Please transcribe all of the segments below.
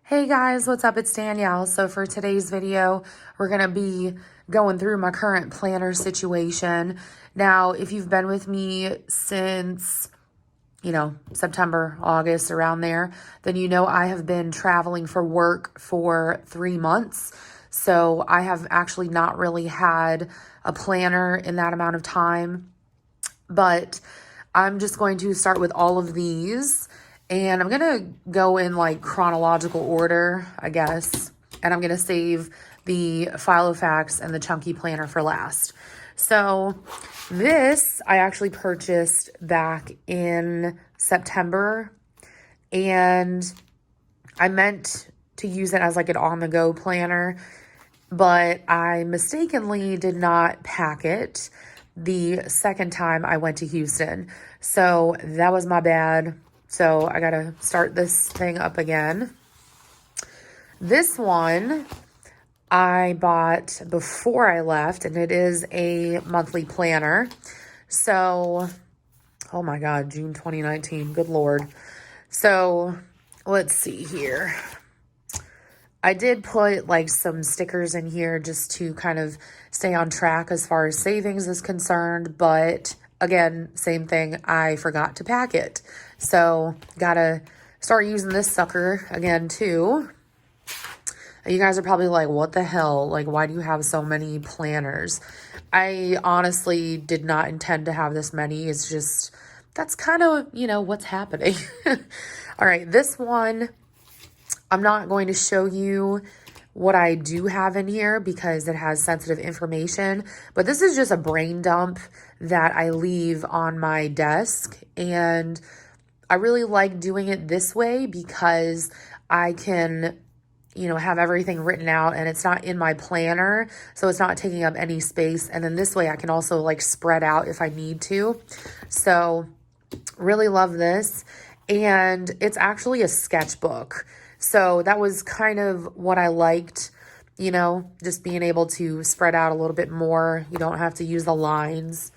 Hey guys, what's up? It's Danielle. So for today's video, we're going to be going through my current planner situation. Now, if you've been with me since, September, August, around there, then you know I have been traveling for work for 3 months. So I have actually not really had a planner in that amount of time, but I'm just going to start with all of these. And I'm going to go in like chronological order, I guess. And I'm going to save the file of facts and the chunky planner for last. So this I actually purchased back in September. And I meant to use it as like an on-the-go planner, but I mistakenly did not pack it the second time I went to Houston. So that was my bad. So I gotta start this thing up again. This one I bought before I left, and it is a monthly planner. So, oh my God, June 2019, good Lord. So let's see here. I did put like some stickers in here just to kind of stay on track as far as savings is concerned. But again, same thing, I forgot to pack it. So gotta start using this sucker again too. You guys are probably like, what the hell? Like, why do you have so many planners? I honestly did not intend to have this many. It's just, that's kind of, what's happening. All right, this one, I'm not going to show you what I do have in here because it has sensitive information, but this is just a brain dump that I leave on my desk. And I really like doing it this way because I can, have everything written out and it's not in my planner. So it's not taking up any space. And then this way I can also like spread out if I need to. So really love this. And it's actually a sketchbook. So that was kind of what I liked, just being able to spread out a little bit more. You don't have to use the lines.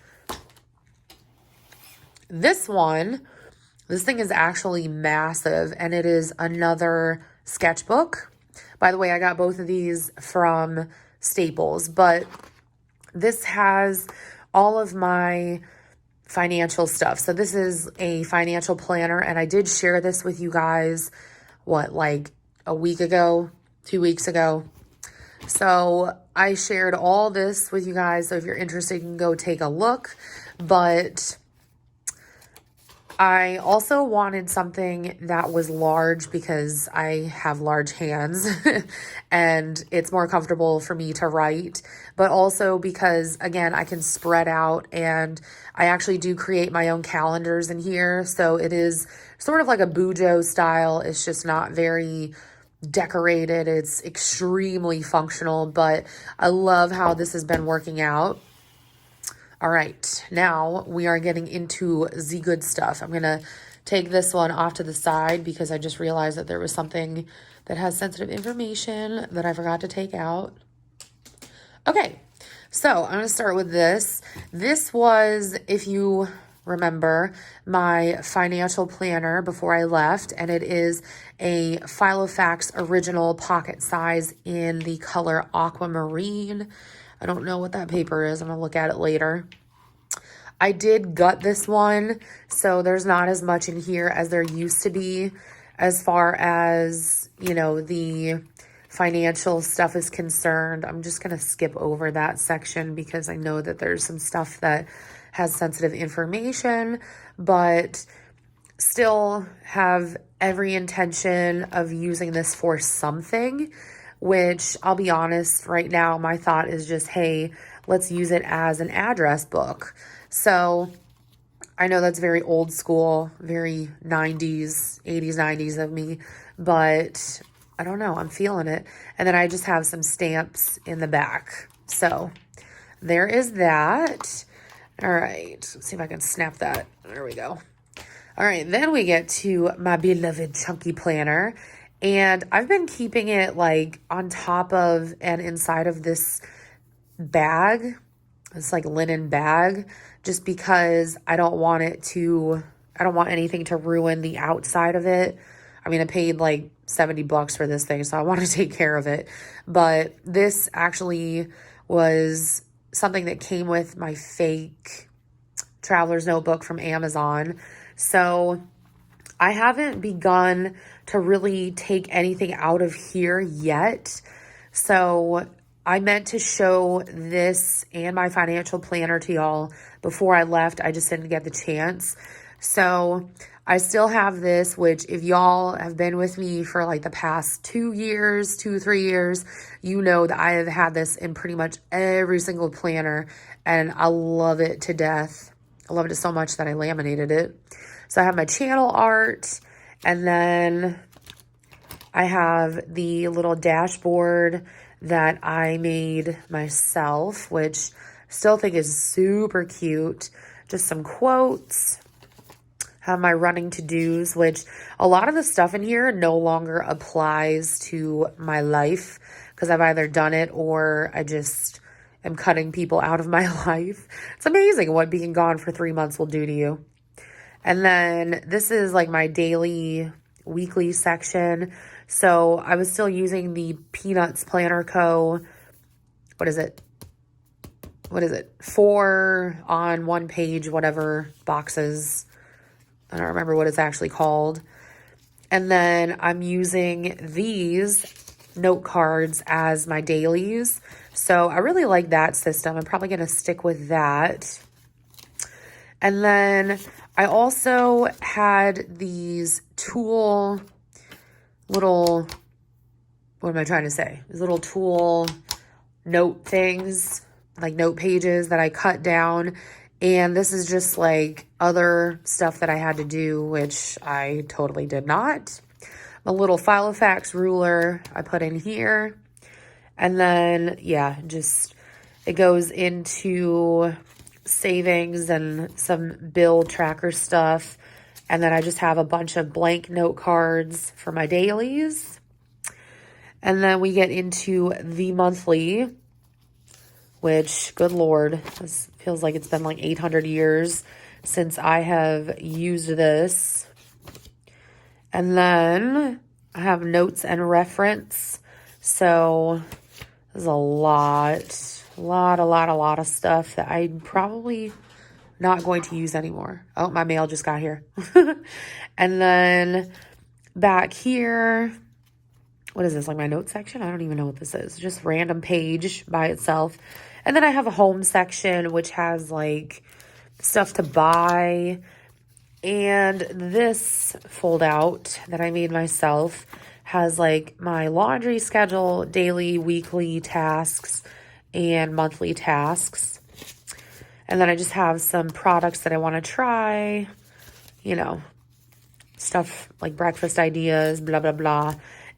This thing is actually massive, and it is another sketchbook. By the way, I got both of these from Staples, but this has all of my financial stuff. So this is a financial planner, and I did share this with you guys like a week ago, 2 weeks ago. So I shared all this with you guys. So if you're interested, you can go take a look. But I also wanted something that was large because I have large hands and it's more comfortable for me to write, but also because, again, I can spread out and I actually do create my own calendars in here. So it is sort of like a Bujo style. It's just not very decorated. It's extremely functional, but I love how this has been working out. All right, now we are getting into the good stuff. I'm going to take this one off to the side because I just realized that there was something that has sensitive information that I forgot to take out. Okay, so I'm going to start with this. This was, if you remember, my financial planner before I left, and it is a File of Facts original pocket size in the color aquamarine. I don't know what that paper is. I'm going to look at it later. I did gut this one, so there's not as much in here as there used to be as far as, the financial stuff is concerned. I'm just going to skip over that section because I know that there's some stuff that has sensitive information, but still have every intention of using this for something, which I'll be honest, right now, my thought is just, hey, let's use it as an address book. So I know that's very old school, very 90s, 80s, 90s of me, but I don't know, I'm feeling it. And then I just have some stamps in the back. So there is that. All right, let's see if I can snap that. There we go. All right, then we get to my beloved chunky planner. And I've been keeping it like on top of and inside of this bag. It's like linen bag, just because I don't want anything to ruin the outside of it. I mean, I paid like $70 for this thing, so I want to take care of it. But this actually was something that came with my fake traveler's notebook from Amazon. So I haven't begun to really take anything out of here yet. So I meant to show this and my financial planner to y'all before I left. I just didn't get the chance. So I still have this, which if y'all have been with me for like the past 3 years, you know that I have had this in pretty much every single planner, and I love it to death. I loved it so much that I laminated it. So I have my channel art, and then I have the little dashboard that I made myself, which I still think is super cute. Just some quotes. Have my running to-dos, which a lot of the stuff in here no longer applies to my life because I've either done it or I just am cutting people out of my life. It's amazing what being gone for 3 months will do to you. And then this is like my daily, weekly section. So I was still using the Peanuts Planner Co. What is it? 4 on 1 page, whatever boxes. I don't remember what it's actually called. And then I'm using these note cards as my dailies. So I really like that system. I'm probably going to stick with that. And then I also had these tool little, what am I trying to say? These little tool note things, like note pages that I cut down. And this is just like other stuff that I had to do, which I totally did not. A little Filofax ruler I put in here. And then, yeah, just it goes into savings and some bill tracker stuff. And then I just have a bunch of blank note cards for my dailies. And then we get into the monthly, which, good Lord, this feels like it's been like 800 years since I have used this. And then I have notes and reference. So there's a lot of stuff that I'm probably not going to use anymore. Oh, my mail just got here. And then back here, what is this, like my notes section? I don't even know what this is. Just random page by itself. And then I have a home section, which has like stuff to buy. And this fold out that I made myself has like my laundry schedule, daily, weekly tasks, and monthly tasks. And then I just have some products that I want to try, you know, stuff like breakfast ideas, blah, blah, blah.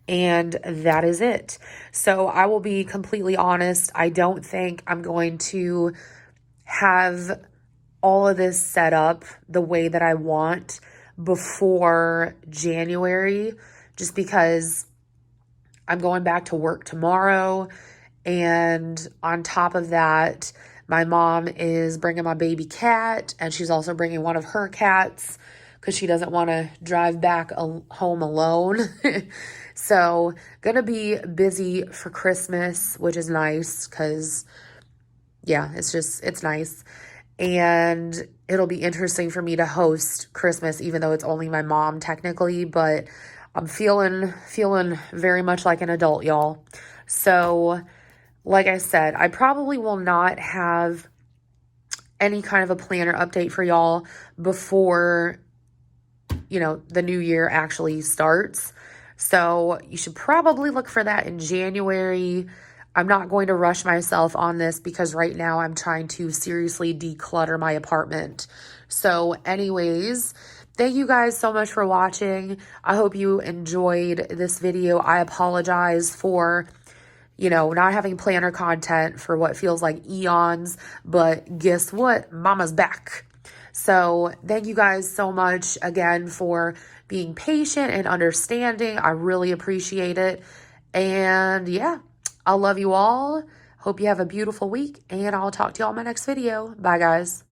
And that is it. So I will be completely honest. I don't think I'm going to have all of this set up the way that I want before January, just because I'm going back to work tomorrow. And on top of that, my mom is bringing my baby cat, and she's also bringing one of her cats because she doesn't want to drive back home alone. So gonna be busy for Christmas, which is nice because, yeah, it's nice. And it'll be interesting for me to host Christmas, even though it's only my mom technically, but I'm feeling very much like an adult, y'all. So like I said, I probably will not have any kind of a planner update for y'all before, you know, the new year actually starts. So you should probably look for that in January. I'm not going to rush myself on this because right now I'm trying to seriously declutter my apartment. So anyways, thank you guys so much for watching. I hope you enjoyed this video. I apologize for, you know, not having planner content for what feels like eons, but guess what? Mama's back. So thank you guys so much again for being patient and understanding. I really appreciate it. And yeah, I love you all. Hope you have a beautiful week, and I'll talk to y'all in my next video. Bye, guys.